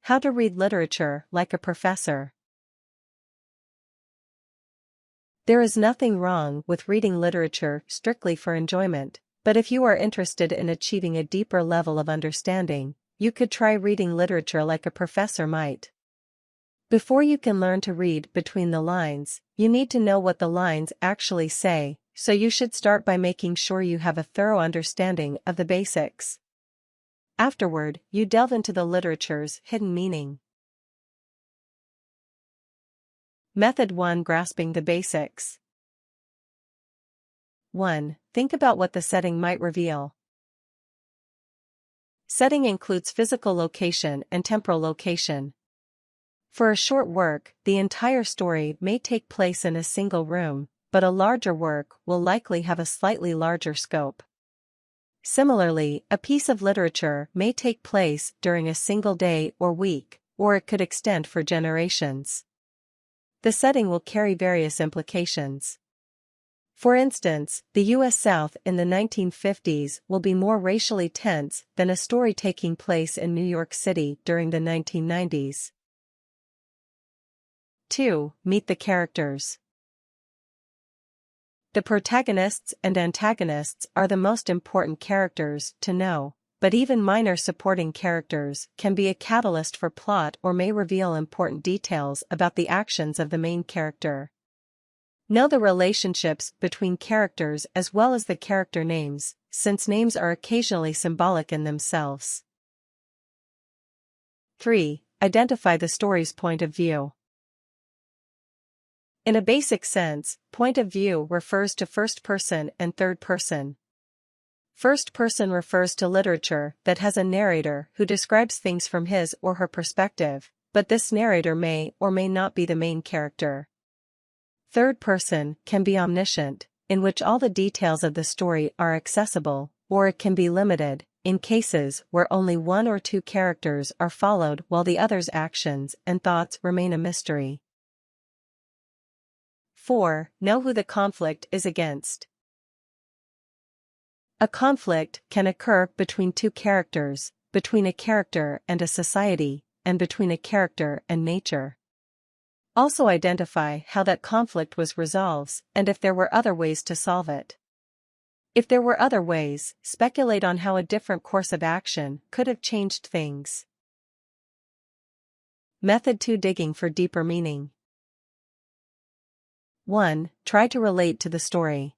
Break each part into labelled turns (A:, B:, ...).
A: How to read literature like a professor. There is nothing wrong with reading literature strictly for enjoyment, but if you are interested in achieving a deeper level of understanding, you could try reading literature like a professor might. Before you can learn to read between the lines, you need to know what the lines actually say, so you should start by making sure you have a thorough understanding of the basics. Afterward, you delve into the literature's hidden meaning. Method 1: Grasping the basics. 1. Think about what the setting might reveal. Setting includes physical location and temporal location. For a short work, the entire story may take place in a single room, but a larger work will likely have a slightly larger scope. Similarly, a piece of literature may take place during a single day or week, or it could extend for generations. The setting will carry various implications. For instance, the U.S. South in the 1950s will be more racially tense than a story taking place in New York City during the 1990s. 2. Meet the characters. The protagonists and antagonists are the most important characters to know, but even minor supporting characters can be a catalyst for plot or may reveal important details about the actions of the main character. Know the relationships between characters as well as the character names, since names are occasionally symbolic in themselves. 3. Identify the story's point of view. In a basic sense, point of view refers to first person and third person. First person refers to literature that has a narrator who describes things from his or her perspective, but this narrator may or may not be the main character. Third person can be omniscient, in which all the details of the story are accessible, or it can be limited, in cases where only one or two characters are followed while the other's actions and thoughts remain a mystery. 4. Know who the conflict is against. A conflict can occur between two characters, between a character and a society, and between a character and nature. Also identify how that conflict was resolved and if there were other ways to solve it. If there were other ways, speculate on how a different course of action could have changed things. Method 2: Digging for deeper meaning. 1. Try to relate to the story.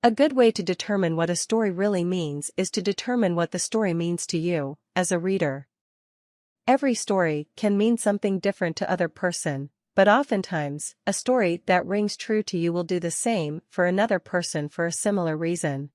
A: A good way to determine what a story really means is to determine what the story means to you, as a reader. Every story can mean something different to other person, but oftentimes, a story that rings true to you will do the same for another person for a similar reason.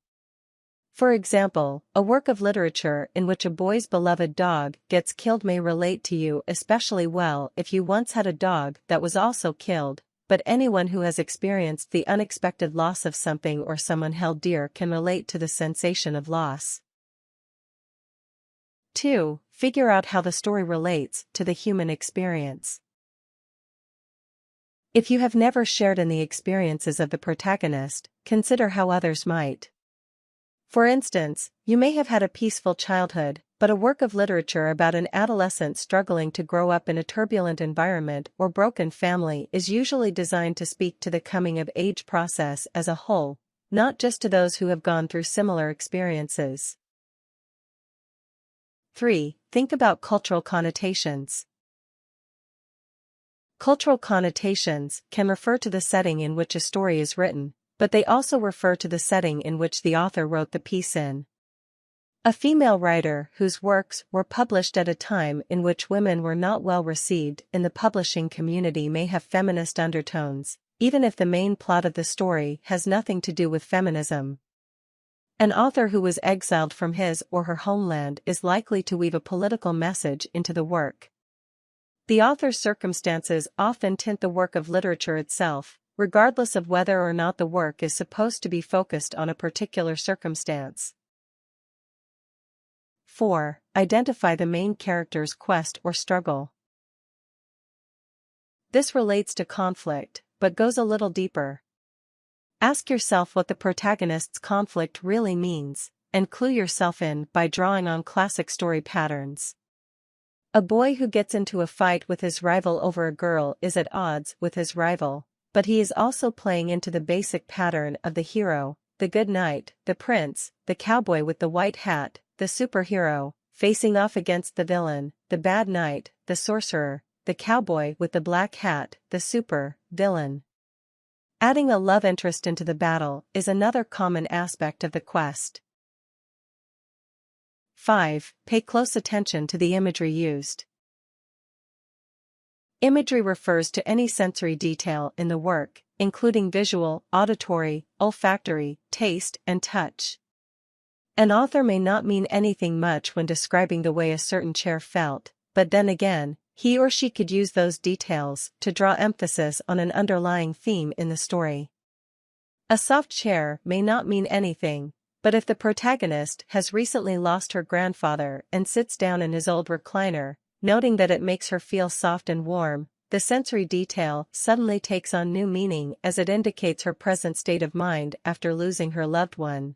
A: For example, a work of literature in which a boy's beloved dog gets killed may relate to you especially well if you once had a dog that was also killed, but anyone who has experienced the unexpected loss of something or someone held dear can relate to the sensation of loss. 2. Figure out how the story relates to the human experience. If you have never shared in the experiences of the protagonist, consider how others might. For instance, you may have had a peaceful childhood, but a work of literature about an adolescent struggling to grow up in a turbulent environment or broken family is usually designed to speak to the coming-of-age process as a whole, not just to those who have gone through similar experiences. 3. Think about cultural connotations. Cultural connotations can refer to the setting in which a story is written, but they also refer to the setting in which the author wrote the piece in. A female writer whose works were published at a time in which women were not well received in the publishing community may have feminist undertones, even if the main plot of the story has nothing to do with feminism. An author who was exiled from his or her homeland is likely to weave a political message into the work. The author's circumstances often tint the work of literature itself, regardless of whether or not the work is supposed to be focused on a particular circumstance. 4. Identify the main character's quest or struggle. This relates to conflict, but goes a little deeper. Ask yourself what the protagonist's conflict really means, and clue yourself in by drawing on classic story patterns. A boy who gets into a fight with his rival over a girl is at odds with his rival, but he is also playing into the basic pattern of the hero, the good knight, the prince, the cowboy with the white hat, the superhero, facing off against the villain, the bad knight, the sorcerer, the cowboy with the black hat, the super-villain. Adding a love interest into the battle is another common aspect of the quest. 5. Pay close attention to the imagery used. Imagery refers to any sensory detail in the work, including visual, auditory, olfactory, taste, and touch. An author may not mean anything much when describing the way a certain chair felt, but then again, he or she could use those details to draw emphasis on an underlying theme in the story. A soft chair may not mean anything, but if the protagonist has recently lost her grandfather and sits down in his old recliner, noting that it makes her feel soft and warm, the sensory detail suddenly takes on new meaning as it indicates her present state of mind after losing her loved one.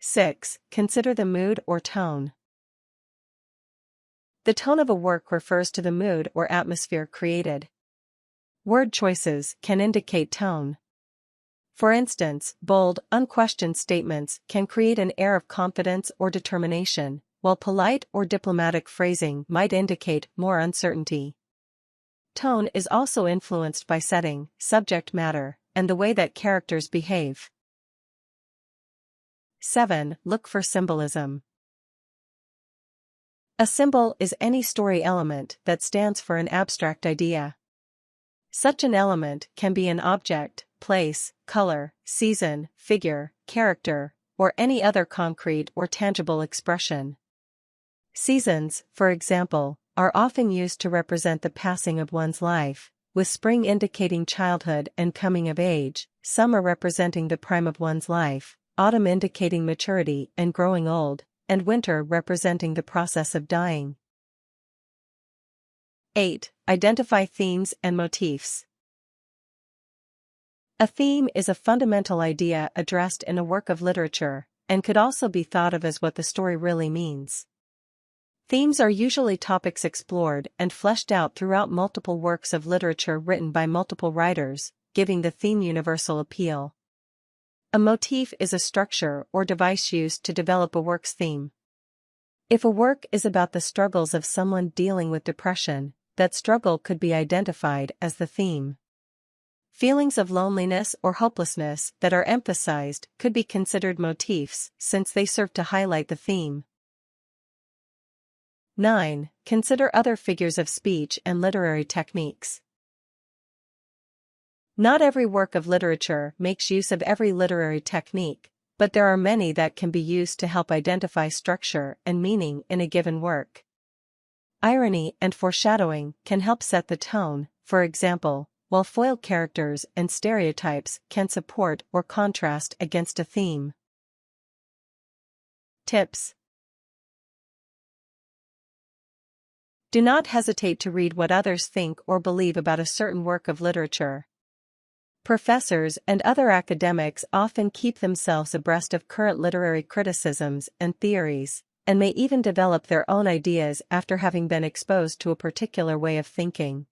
A: 6. Consider the mood or tone. The tone of a work refers to the mood or atmosphere created. Word choices can indicate tone. For instance, bold, unquestioned statements can create an air of confidence or determination, while polite or diplomatic phrasing might indicate more uncertainty. Tone is also influenced by setting, subject matter, and the way that characters behave. 7. Look for symbolism. A symbol is any story element that stands for an abstract idea. Such an element can be an object, place, color, season, figure, character, or any other concrete or tangible expression. Seasons, for example, are often used to represent the passing of one's life, with spring indicating childhood and coming of age, summer representing the prime of one's life, autumn indicating maturity and growing old, and winter representing the process of dying. 8. Identify themes and motifs. A theme is a fundamental idea addressed in a work of literature, and could also be thought of as what the story really means. Themes are usually topics explored and fleshed out throughout multiple works of literature written by multiple writers, giving the theme universal appeal. A motif is a structure or device used to develop a work's theme. If a work is about the struggles of someone dealing with depression, that struggle could be identified as the theme. Feelings of loneliness or hopelessness that are emphasized could be considered motifs since they serve to highlight the theme. 9. Consider other figures of speech and literary techniques. Not every work of literature makes use of every literary technique, but there are many that can be used to help identify structure and meaning in a given work. Irony and foreshadowing can help set the tone, for example, while foil characters and stereotypes can support or contrast against a theme. Tips. Do not hesitate to read what others think or believe about a certain work of literature. Professors and other academics often keep themselves abreast of current literary criticisms and theories, and may even develop their own ideas after having been exposed to a particular way of thinking.